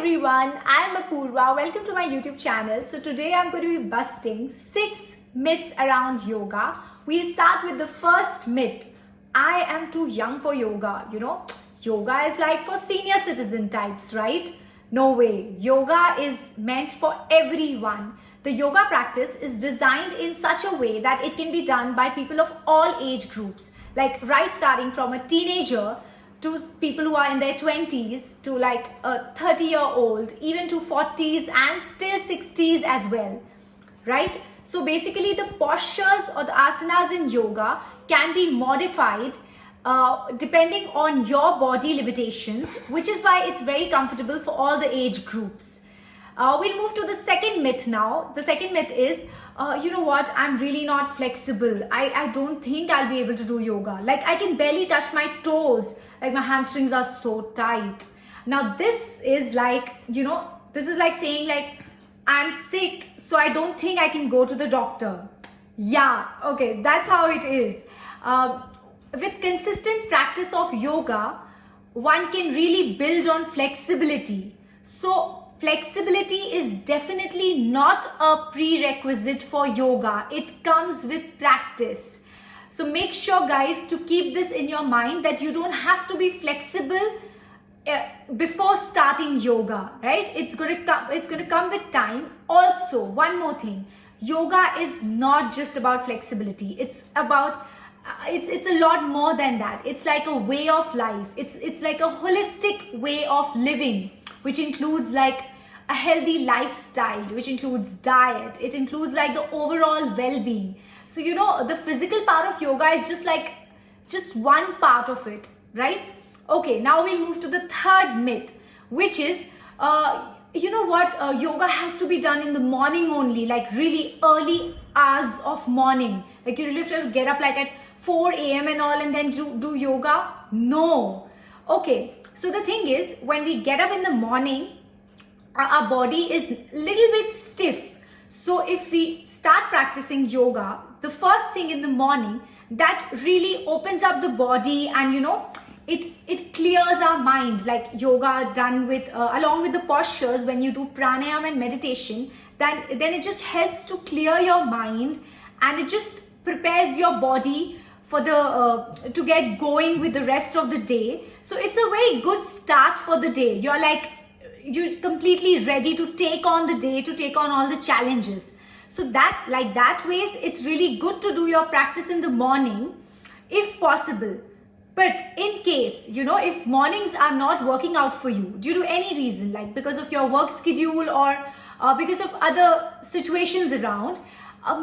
everyone, I am Apurva. Welcome to my YouTube channel. So today I'm going to be busting 6 myths around yoga. We'll start with the first myth. I am too young for yoga. Yoga is like for senior citizen types, right? No way. Yoga is meant for everyone. The yoga practice is designed in such a way that it can be done by people of all age groups. Like starting from a teenager to people who are in their 20s, to like a 30-year-old, even to 40s and till 60s as well, right? So basically the postures or the asanas in yoga can be modified depending on your body limitations, which is why it's very comfortable for all the age groups. We'll move to the second myth now. The second myth is, you know what, I'm really not flexible. I don't think I'll be able to do yoga. Like I can barely touch my toes. Like my hamstrings are so tight. Now this is like, this is like saying like, I'm sick, so I don't think I can go to the doctor. Yeah, okay, that's how it is. With consistent practice of yoga, one can really build on flexibility. So flexibility is definitely not a prerequisite for yoga. It comes with practice. So make sure, guys, to keep this in your mind that you don't have to be flexible before starting yoga, right? It's going to come with time. Also, one more thing, yoga is not just about flexibility. It's about it's a lot more than that. It's like a way of life. It's like a holistic way of living, which includes like a healthy lifestyle, which includes diet. It includes like the overall well-being. So the physical part of yoga is just one part of it, right? Okay, now we'll move to the third myth, which is yoga has to be done in the morning only, like really early hours of morning. Like you really have to get up like at 4 a.m. and all and then do yoga. No. Okay, so the thing is, when we get up in the morning, our body is a little bit stiff. So if we start practicing yoga the first thing in the morning, that really opens up the body and it clears our mind. Like yoga done with along with the postures, when you do pranayama and meditation, then it just helps to clear your mind and it just prepares your body for the to get going with the rest of the day. So it's a very good start for the day. You're completely ready to take on the day, to take on all the challenges. So that ways, it's really good to do your practice in the morning if possible. But in case, if mornings are not working out for you due to any reason, like because of your work schedule or because of other situations around,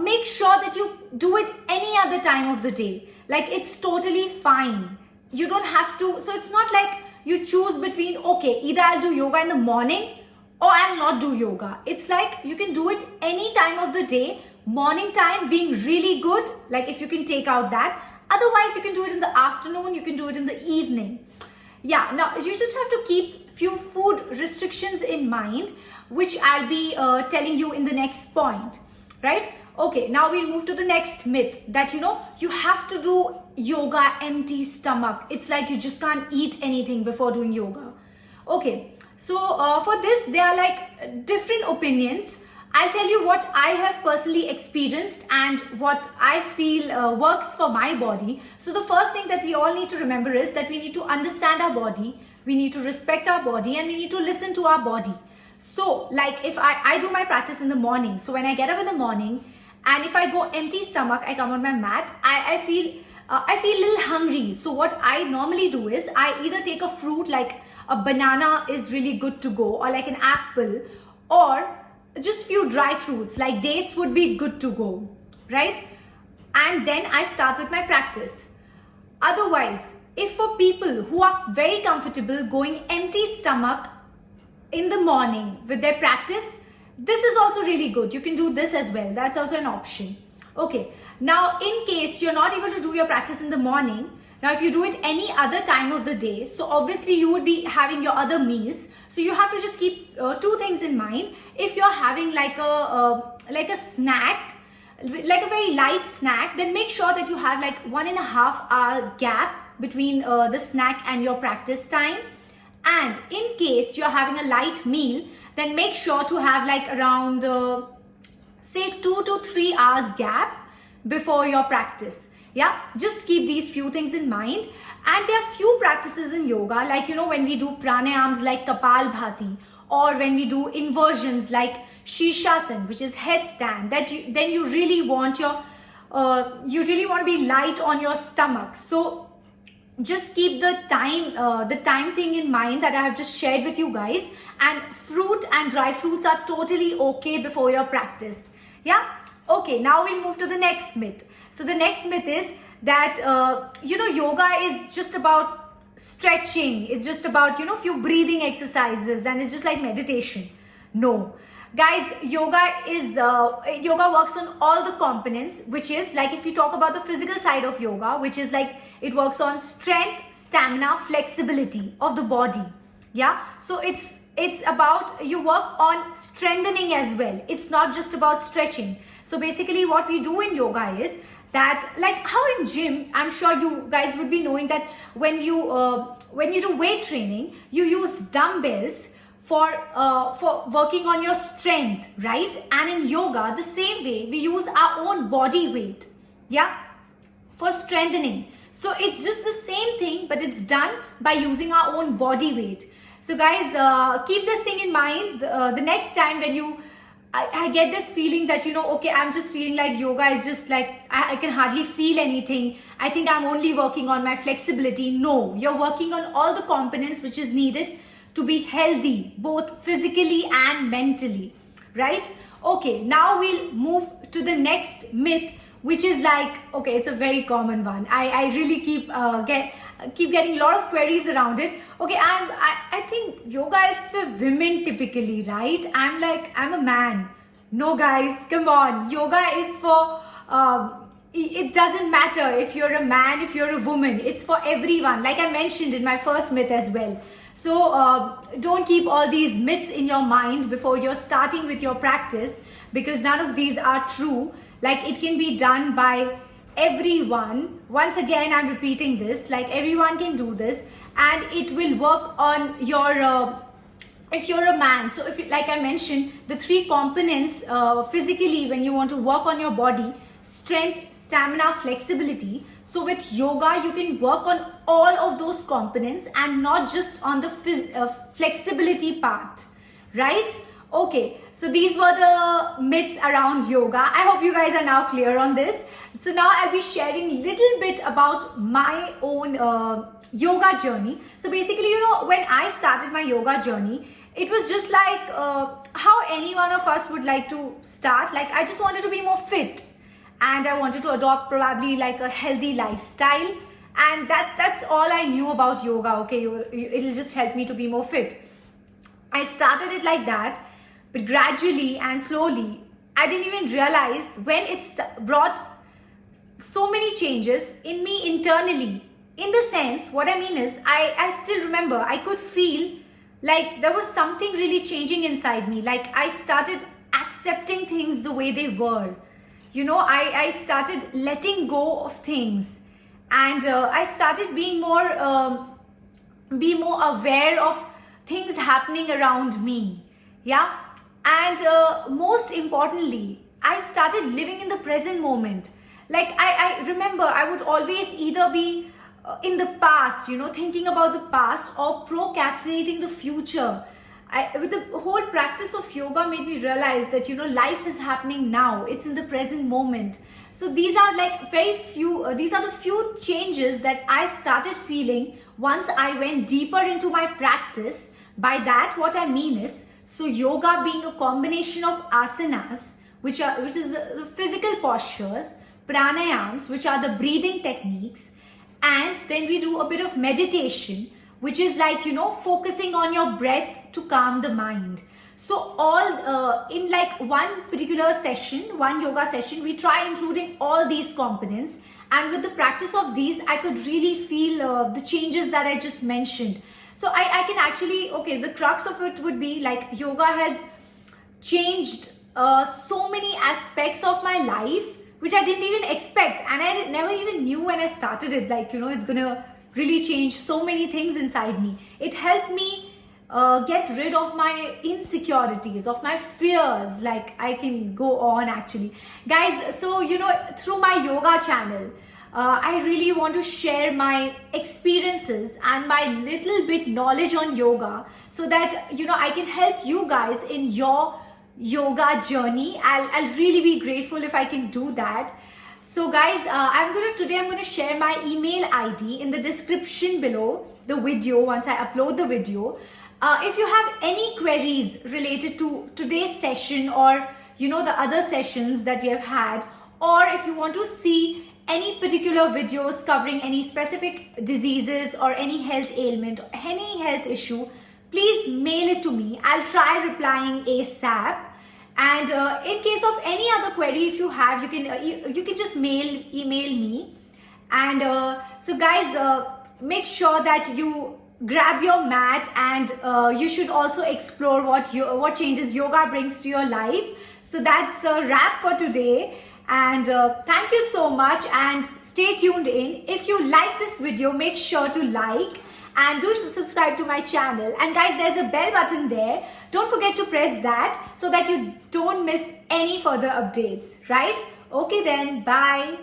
make sure that you do it any other time of the day. Like it's totally fine. You don't have to, so it's not like you choose between, okay, either I'll do yoga in the morning or I'll not do yoga. It's like you can do it any time of the day. Morning time being really good, like if you can take out that. Otherwise, you can do it in the afternoon, you can do it in the evening. Yeah, now you just have to keep few food restrictions in mind, which I'll be telling you in the next point, right? Okay, now we'll move to the next myth that you have to do yoga empty stomach. It's like you just can't eat anything before doing yoga. Okay, so for this there are like different opinions. I'll tell you what I have personally experienced and what I feel works for my body. So the first thing that we all need to remember is that we need to understand our body, we need to respect our body, and we need to listen to our body. So like if I do my practice in the morning, so when I get up in the morning and if I go empty stomach, I come on my mat, I feel a little hungry. So what I normally do is I either take a fruit, like a banana is really good to go, or like an apple, or just few dry fruits like dates would be good to go, right? And then I start with my practice. Otherwise, if for people who are very comfortable going empty stomach in the morning with their practice, this is also really good. You can do this as well. That's also an option. Okay, now in case you're not able to do your practice in the morning, now if you do it any other time of the day, so obviously you would be having your other meals. So you have to just keep two things in mind. If you're having like a snack, like a very light snack, then make sure that you have like 1.5 hour gap between the snack and your practice time. And in case you're having a light meal, then make sure to have like around say 2 to 3 hours gap before your practice. Yeah, just keep these few things in mind. And there are few practices in yoga, like when we do pranayams like Kapalbhati, or when we do inversions like Shirshasana, which is headstand, then you really want to be light on your stomach. So just keep the time thing in mind that I have just shared with you guys. And fruit and dry fruits are totally okay before your practice. Yeah. Okay. Now we'll move to the next myth. So the next myth is that yoga is just about stretching. It's just about few breathing exercises, and it's just like meditation. No. Guys, yoga works on all the components, which is like, if you talk about the physical side of yoga, which is like it works on strength, stamina, flexibility of the body. Yeah, so it's about, you work on strengthening as well. It's not just about stretching. So basically what we do in yoga is that, like how in gym, I'm sure you guys would be knowing that when you do weight training, you use dumbbells for working on your strength, right? And in yoga, the same way, we use our own body weight, yeah, for strengthening. So it's just the same thing, but it's done by using our own body weight. So guys, keep this thing in mind. The next time when I get this feeling that, okay, I'm just feeling like yoga is just like, I can hardly feel anything. I think I'm only working on my flexibility. No, you're working on all the components which is needed to be healthy, both physically and mentally, right? Okay, now we'll move to the next myth, which is like, okay, it's a very common one. I really keep getting a lot of queries around it. Okay, I think yoga is for women typically, right? I'm a man. No guys, come on. Yoga is for, it doesn't matter if you're a man, if you're a woman. It's for everyone, like I mentioned in my first myth as well. So don't keep all these myths in your mind before you're starting with your practice, because none of these are true. Like, it can be done by everyone. Once again, I'm repeating this, like everyone can do this, and it will work on your if you're a man. So if you, like I mentioned, the 3 components physically when you want to work on your body: strength, stamina, flexibility. So with yoga, you can work on all of those components and not just on the flexibility part, right? Okay, so these were the myths around yoga. I hope you guys are now clear on this. So now I'll be sharing little bit about my own yoga journey. So basically, when I started my yoga journey, it was just like how any one of us would like to start. Like, I just wanted to be more fit, and I wanted to adopt probably like a healthy lifestyle, and that's all I knew about yoga. Okay, it'll just help me to be more fit. I started it like that, but gradually and slowly, I didn't even realize when it brought so many changes in me internally. In the sense, what I mean is, I still remember, I could feel like there was something really changing inside me. Like, I started accepting things the way they were. I started letting go of things, and I started being more aware of things happening around me. Yeah. And most importantly, I started living in the present moment. Like, I remember I would always either be in the past, thinking about the past, or procrastinating the future. With the whole practice of yoga made me realize that, life is happening now. It's in the present moment. So these are like these are the few changes that I started feeling once I went deeper into my practice. By that, what I mean is, so yoga being a combination of asanas, which is the physical postures, pranayams, which are the breathing techniques, and then we do a bit of meditation, which is like, focusing on your breath to calm the mind. So all in like one particular session, one yoga session, we try including all these components. And with the practice of these, I could really feel the changes that I just mentioned. So I can actually, okay, the crux of it would be like, yoga has changed so many aspects of my life, which I didn't even expect. And I never even knew when I started it, like, it's gonna really changed so many things inside me. It helped me get rid of my insecurities, of my fears. Like, I can go on actually, guys. So through my yoga channel, I really want to share my experiences and my little bit knowledge on yoga, so that I can help you guys in your yoga journey. I'll really be grateful if I can do that. So guys, today I'm gonna share my email ID in the description below the video once I upload the video. If you have any queries related to today's session, or the other sessions that we have had, or if you want to see any particular videos covering any specific diseases or any health ailment, any health issue, please mail it to me. I'll try replying ASAP. And in case of any other query, if you have, you can just email me. And so guys, make sure that you grab your mat, and you should also explore what changes yoga brings to your life. So that's a wrap for today. And thank you so much, and stay tuned in. If you like this video, make sure to like and do subscribe to my channel. And guys, there's a bell button there. Don't forget to press that so that you don't miss any further updates, right? Okay then, bye.